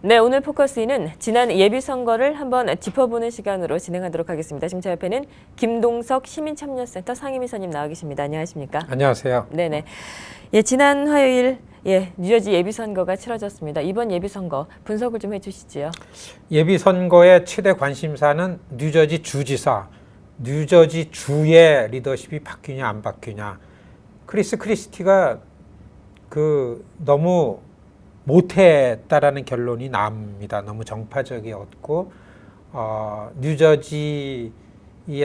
네, 오늘 포커스는 지난 예비선거를 한번 짚어보는 시간으로 진행하도록 하겠습니다. 지금 제 옆에는 김동석 시민참여센터 상임이사님 나와 계십니다. 안녕하십니까? 안녕하세요. 네네. 예, 지난 화요일 뉴저지 예비선거가 치러졌습니다. 이번 예비선거 분석을 좀 해주시지요. 예비선거의 최대 관심사는 뉴저지 주지사, 뉴저지 주의 리더십이 바뀌냐 안 바뀌냐. 크리스 크리스티가 너무 못했다라는 결론이 납니다. 너무 정파적이었고 뉴저지에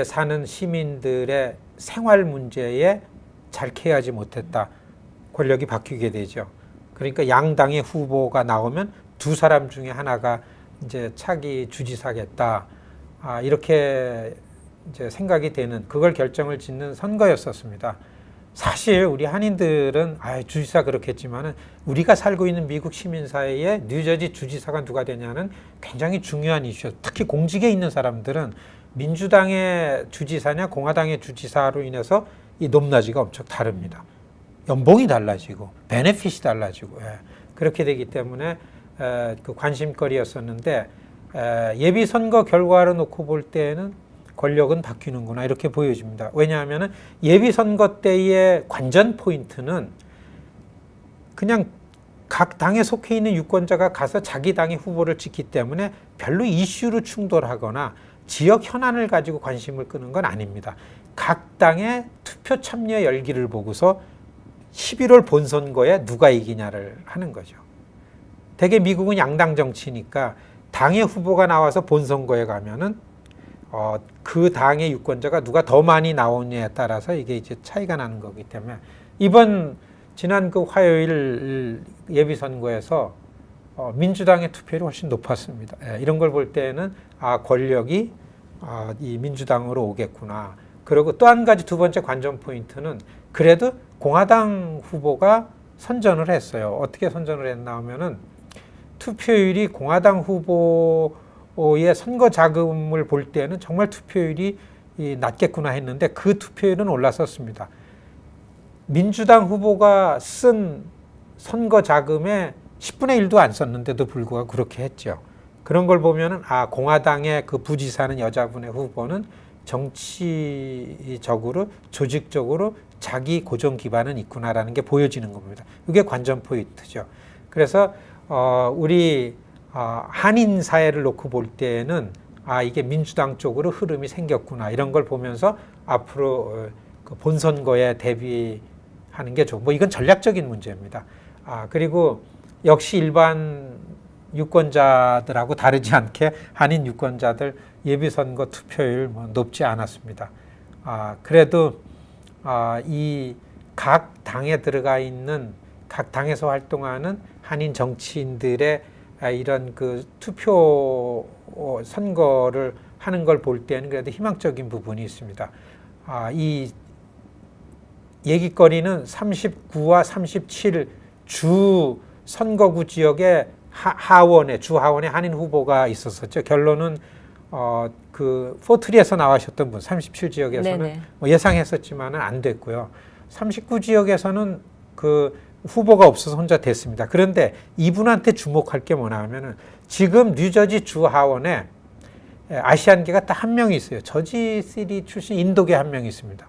사는 시민들의 생활 문제에 잘 케어하지 못했다. 권력이 바뀌게 되죠. 그러니까 양당의 후보가 나오면 두 사람 중에 하나가 이제 차기 주지사겠다. 이렇게 이제 생각이 되는 그걸 결정을 짓는 선거였었습니다. 사실 우리 한인들은 주지사 그렇겠지만은 우리가 살고 있는 미국 시민 사회에 뉴저지 주지사가 누가 되냐는 굉장히 중요한 이슈예요. 특히 공직에 있는 사람들은 민주당의 주지사냐 공화당의 주지사로 인해서 이 높낮이가 엄청 다릅니다. 연봉이 달라지고 베네핏이 달라지고 그렇게 되기 때문에 그 관심거리였었는데 예비 선거 결과를 놓고 볼 때는 권력은 바뀌는구나 이렇게 보여집니다. 왜냐하면 예비 선거 때의 관전 포인트는 그냥 각 당에 속해 있는 유권자가 가서 자기 당의 후보를 찍기 때문에 별로 이슈로 충돌하거나 지역 현안을 가지고 관심을 끄는 건 아닙니다. 각 당의 투표 참여 열기를 보고서 11월 본선거에 누가 이기냐를 하는 거죠. 대개 미국은 양당 정치니까 당의 후보가 나와서 본선거에 가면은 그 당의 유권자가 누가 더 많이 나오냐에 따라서 이게 이제 차이가 나는 거기 때문에 지난 그 화요일 예비선거에서 민주당의 투표율이 훨씬 높았습니다. 이런 걸 볼 때는 권력이 이 민주당으로 오겠구나. 그리고 또 한 가지 두 번째 관전 포인트는 그래도 공화당 후보가 선전을 했어요. 어떻게 선전을 했나 하면은 투표율이 공화당 후보의 선거 자금을 볼 때는 정말 투표율이 낮겠구나 했는데 그 투표율은 올랐었습니다. 민주당 후보가 쓴 선거 자금의 10분의 1도 안 썼는데도 불구하고 그렇게 했죠. 그런 걸 보면은 공화당의 그 부지사는 여자분의 후보는 정치적으로 조직적으로 자기 고정 기반은 있구나라는 게 보여지는 겁니다. 이게 관전 포인트죠. 그래서 우리 한인 사회를 놓고 볼 때는 이게 민주당 쪽으로 흐름이 생겼구나 이런 걸 보면서 앞으로 그 본선거에 대비하는 게 좋고 이건 전략적인 문제입니다. 그리고 역시 일반 유권자들하고 다르지 않게 한인 유권자들 예비선거 투표율 높지 않았습니다. 그래도 이 각 당에 들어가 있는 각 당에서 활동하는 한인 정치인들의 이런 그 투표 선거를 하는 걸 볼 때는 그래도 희망적인 부분이 있습니다. 이 얘기거리는 39와 37 주 선거구 지역에 주 하원에 한인 후보가 있었었죠. 결론은 그 포트리에서 나와셨던 분 37 지역에서는 예상했었지만은 안 됐고요. 39 지역에서는 그 후보가 없어서 혼자 됐습니다. 그런데 이분한테 주목할 게 뭐냐 하면은 지금 뉴저지 주 하원에 아시안계가 딱 한 명이 있어요. 저지시티 출신 인도계 한 명이 있습니다.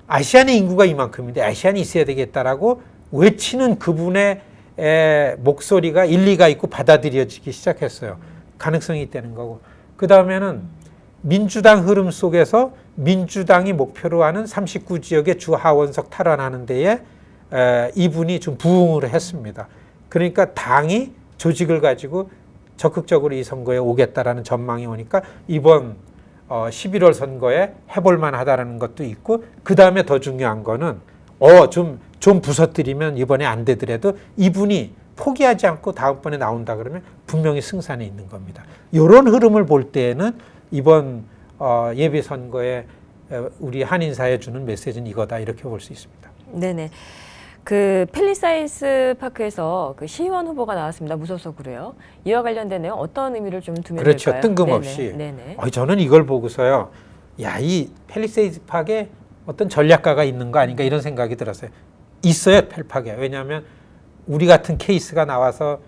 아시안의 인구가 이만큼인데 아시안이 있어야 되겠다라고 외치는 그분의 목소리가 일리가 있고 받아들여지기 시작했어요. 가능성이 있다는 거고. 그 다음에는 민주당 흐름 속에서 민주당이 목표로 하는 39 지역의 주 하원석 탈환하는 데에 이분이 좀 부응을 했습니다. 그러니까 당이 조직을 가지고 적극적으로 이 선거에 오겠다라는 전망이 오니까 이번 11월 선거에 해볼만 하다라는 것도 있고 그 다음에 더 중요한 거는 좀 부서뜨리면 이번에 안 되더라도 이분이 포기하지 않고 다음번에 나온다 그러면 분명히 승산이 있는 겁니다. 이런 흐름을 볼 때는 이번 예비선거에 우리 한인사회에 주는 메시지는 이거다 이렇게 볼 수 있습니다. 네네. 그 팰리사이드 파크에서 그 시의원 후보가 나왔습니다. 무소속으로요. 이와 관련된 내용 어떤 의미를 좀 두면 그렇죠. 될까요? 뜬금없이. 네네. 저는 이걸 보고서요. 이 팰리세이드 파크에 어떤 전략가가 있는 거 아닌가 이런 생각이 들었어요. 있어요. 펠팍에. 왜냐하면 우리 같은 케이스가 나와서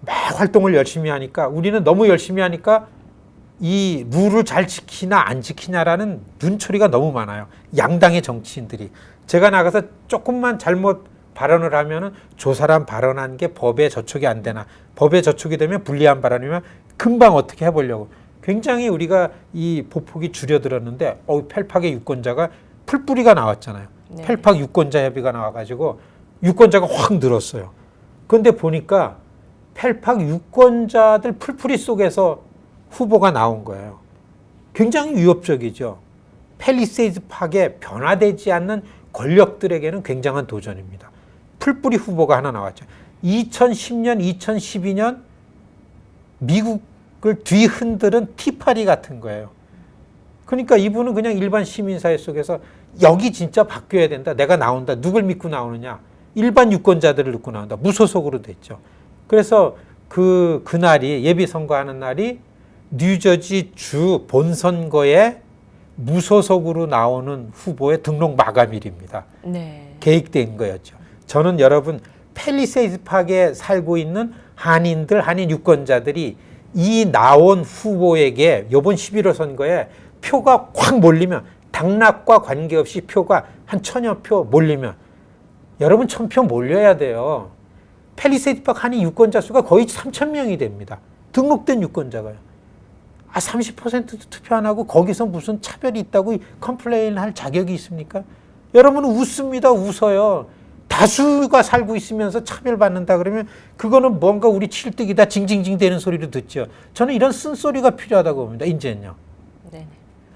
막 활동을 열심히 하니까 우리는 너무 열심히 하니까 이 룰을 잘 지키나 안 지키냐라는 눈초리가 너무 많아요. 양당의 정치인들이. 제가 나가서 조금만 잘못 발언을 하면은 저 사람 발언한 게 법에 저촉이 안 되나. 법에 저촉이 되면 불리한 발언이면 금방 어떻게 해보려고. 굉장히 우리가 이 보폭이 줄여들었는데 펠팍의 유권자가 풀뿌리가 나왔잖아요. 네. 펠팍 유권자 협의가 나와가지고 유권자가 확 늘었어요. 그런데 보니까 펠팍 유권자들 풀뿌리 속에서 후보가 나온 거예요. 굉장히 위협적이죠. 팰리세이드 팍에 변화되지 않는 권력들에게는 굉장한 도전입니다. 풀뿌리 후보가 하나 나왔죠. 2010년, 2012년 미국을 뒤흔들은 티파리 같은 거예요. 그러니까 이분은 그냥 일반 시민사회 속에서 여기 진짜 바뀌어야 된다. 내가 나온다. 누굴 믿고 나오느냐. 일반 유권자들을 믿고 나온다. 무소속으로 됐죠. 그래서 그날이 예비선거하는 날이 뉴저지 주 본선거에 무소속으로 나오는 후보의 등록 마감일입니다. 네. 계획된 거였죠. 저는 여러분 팰리세이드 팍에 살고 있는 한인들, 한인 유권자들이 이 나온 후보에게 이번 11월 선거에 표가 확 몰리면 당락과 관계없이 표가 한 1000여 표 몰리면 여러분 1000표 몰려야 돼요. 팰리세이드 팍 한인 유권자 수가 거의 3000명이 됩니다. 등록된 유권자가요. 30%도 투표 안 하고 거기서 무슨 차별이 있다고 컴플레인 할 자격이 있습니까? 여러분은 웃습니다. 웃어요. 다수가 살고 있으면서 차별받는다 그러면 그거는 뭔가 우리 칠득이다 징징징 되는 소리를 듣죠. 저는 이런 쓴소리가 필요하다고 봅니다. 이제는요. 네.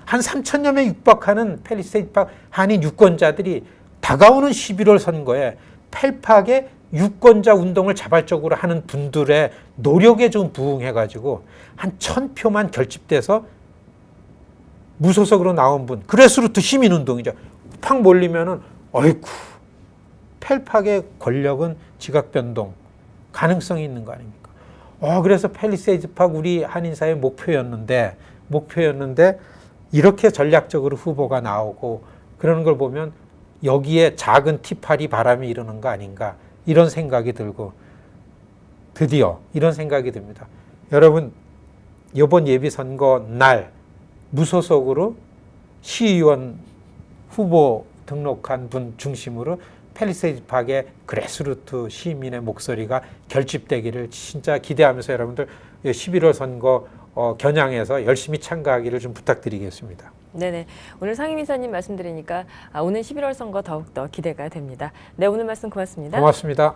한 3천여 명 육박하는 팰리세이드 팍 한인 유권자들이 다가오는 11월 선거에 펠팍의 유권자 운동을 자발적으로 하는 분들의 노력에 좀 부응해가지고 한 1000표만 결집돼서 무소속으로 나온 분, 그래스루트 시민운동이죠. 팍 몰리면은 어이쿠 펠팍의 권력은 지각변동 가능성이 있는 거 아닙니까? 그래서 팰리세이드 팍 우리 한인사의 목표였는데 이렇게 전략적으로 후보가 나오고 그러는 걸 보면 여기에 작은 티파리 바람이 일어난 거 아닌가 이런 생각이 들고 드디어 이런 생각이 듭니다. 여러분 이번 예비선거 날 무소속으로 시의원 후보 등록한 분 중심으로 팰리세이드 팍의 그래스루트 시민의 목소리가 결집되기를 진짜 기대하면서 여러분들 11월 선거 겨냥해서 열심히 참가하기를 좀 부탁드리겠습니다. 네네. 오늘 상임이사님 말씀드리니까 오는 11월 선거 더욱더 기대가 됩니다. 네, 오늘 말씀 고맙습니다. 고맙습니다.